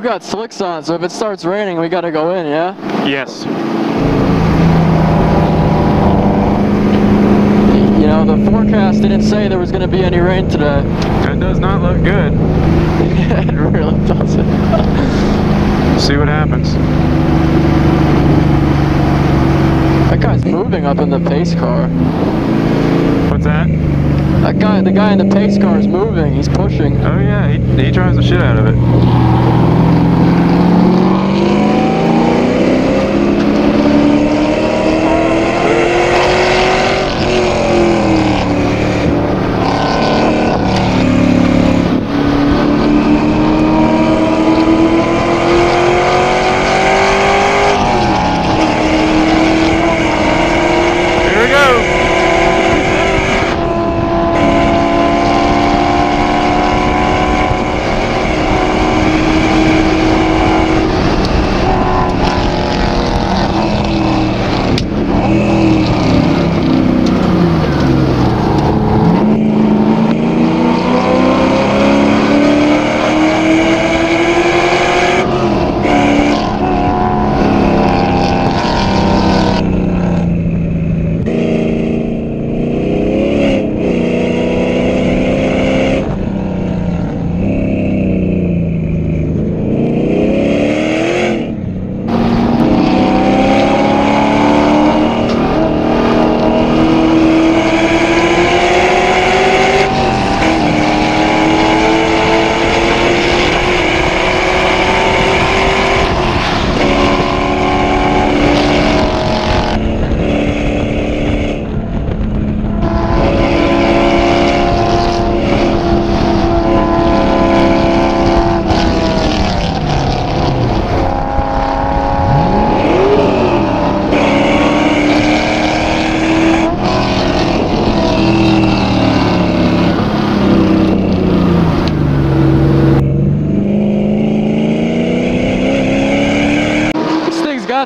got slicks on, so if it starts raining, we gotta go in, yeah? Yes. You know, the forecast didn't say there was gonna be any rain today. That does not look good. It really doesn't. See what happens. That guy's moving up in the pace car. What's that? That guy, the guy in the pace car is moving. He's pushing. Oh yeah, he drives the shit out of it.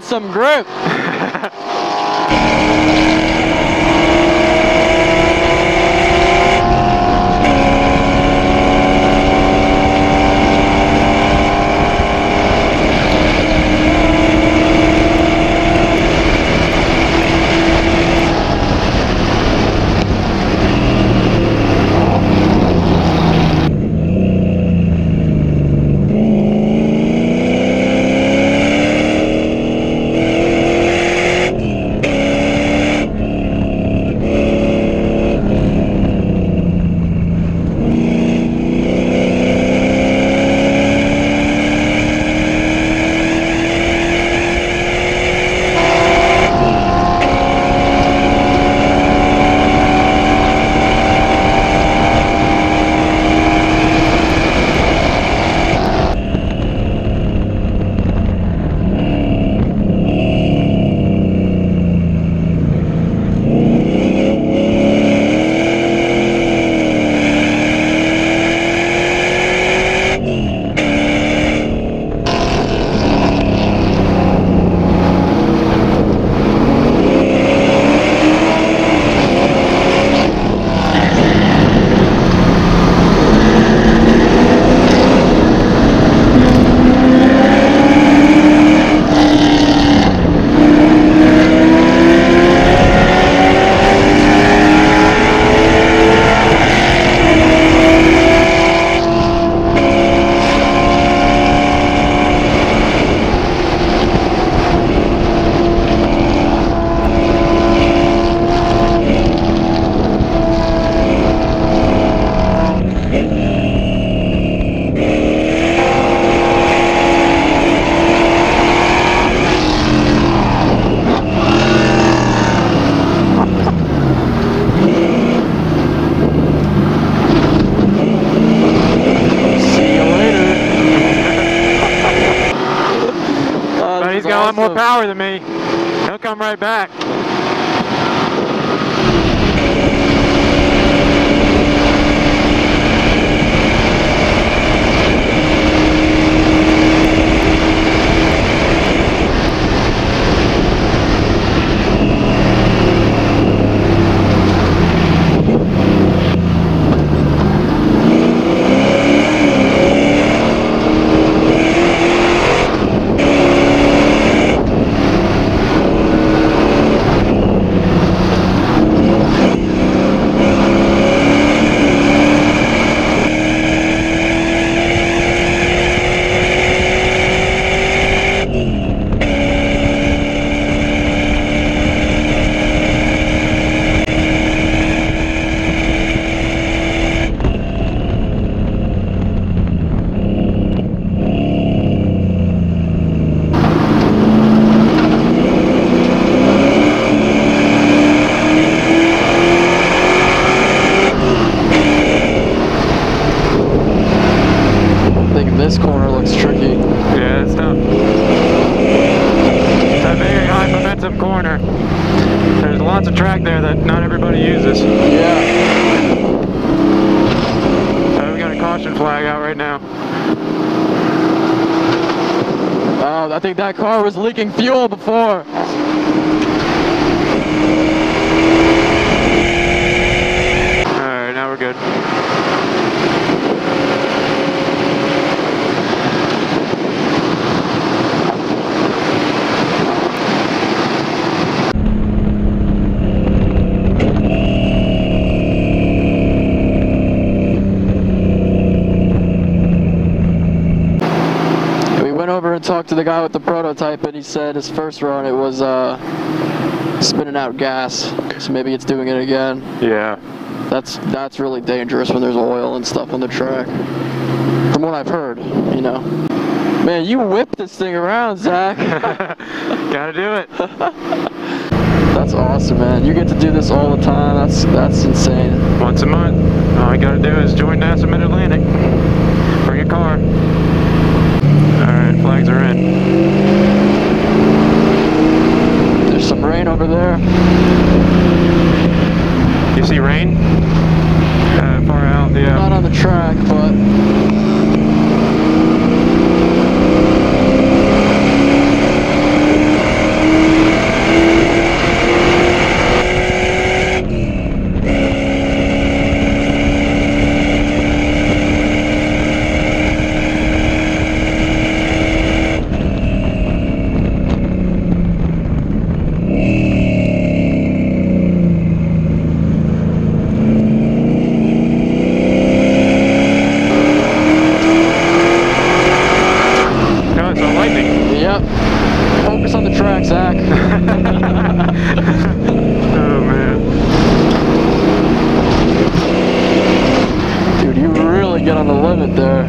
Some grip. He's got a lot more power than me. He'll come right back. this corner looks tricky. Yeah, it's tough. It's a very high momentum corner. There's lots of track there that not everybody uses. Yeah. We got a caution flag out right now. Oh, I think that car was leaking fuel before. Alright, now we're good. Over and talked to the guy with the prototype, and he said his first run it was spinning out gas, so maybe it's doing it again. Yeah, that's really dangerous when there's oil and stuff on the track, from what I've heard, you know. Man, you whip this thing around, Zach. gotta do it. That's awesome, man. You get to do this all the time. That's insane. Once a month. All I gotta do is join NASA Mid-Atlantic. Bring a car. Alright, flags are in. There's some rain over there. You see rain? Far out, yeah. Not on the track, but... Focus on the track, Zach. Oh, man. Dude, you really get on the limit there.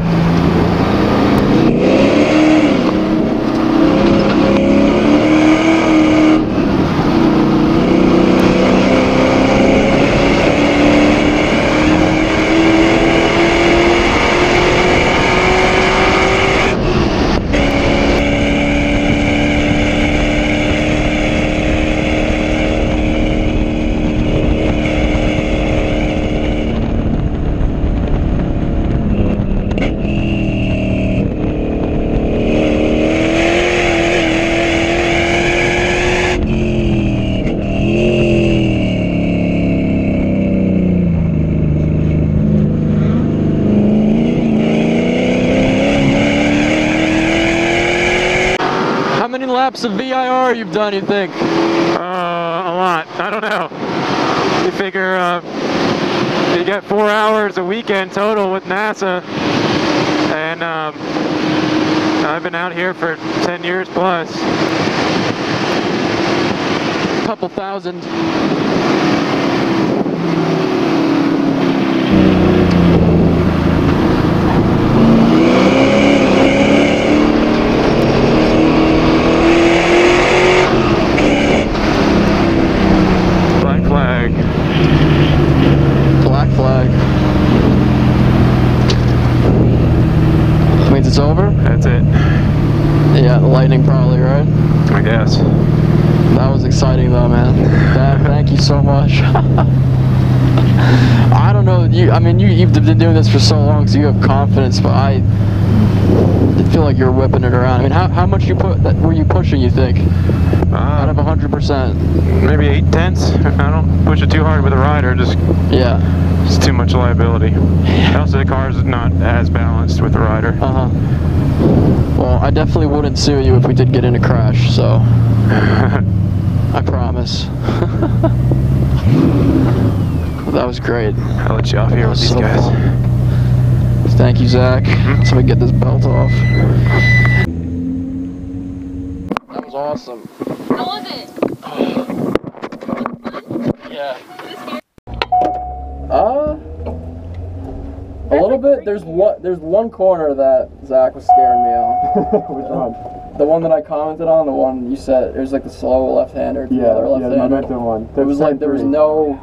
Laps of VIR you've done, you think? A lot. I don't know. You figure you get 4 hours a weekend total with NASA, and I've been out here for 10 years plus. Couple thousand. It's over? That's it. Yeah, the lightning probably, right? I guess. That was exciting though, man. Thank you so much. I don't know, you've been doing this for so long, so you have confidence, but I feel like you're whipping it around. I mean, how much were you pushing, you think? Out of 100%? Maybe 8/10. I don't push it too hard with a rider, yeah. It's too much liability. Also, the car's not as balanced with the rider. Well, I definitely wouldn't sue you if we did get in a crash, so I promise. That was great. I'll let you off here with these guys. Fun. Thank you, Zach. So we get this belt off. That was awesome. How was it? Yeah. A little bit. There's one corner that Zach was scaring me on. Which one? The one that I commented on, the one you said, it was like the slow left-hander to the other left-hander. Yeah, the momentum one. It was like, there was no...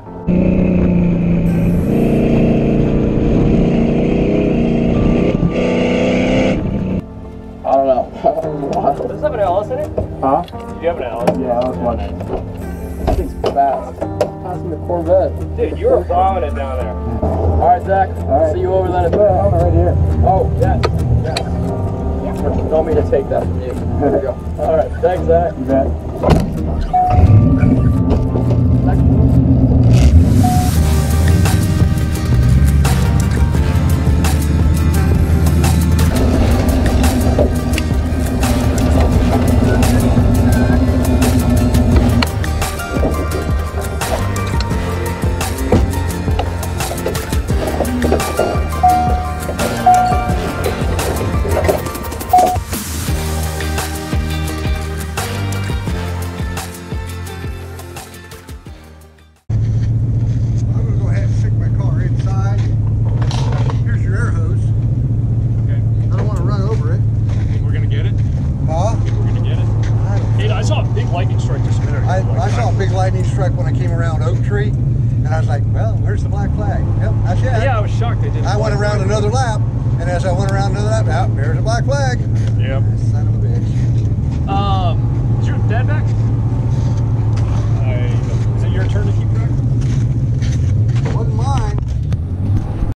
wild. Does this have an LS in it? Huh? Do you have an LS? Yeah, that was one. That thing's fast. Passing the Corvette. Dude, you were bombing it down there. Alright, Zach. Alright. See you over then. Right here. Oh, yeah. Don't mean to take that from you. There we go. Alright, thanks, Zach. You bet. I saw a big lightning strike when I came around Oak Tree, and I was like, well, where's the black flag? Yep, that's it. Yeah, I was shocked they didn't. I went around another lap, and as I went around another lap, there's a black flag. Yep. Son of a bitch. Is your dad back?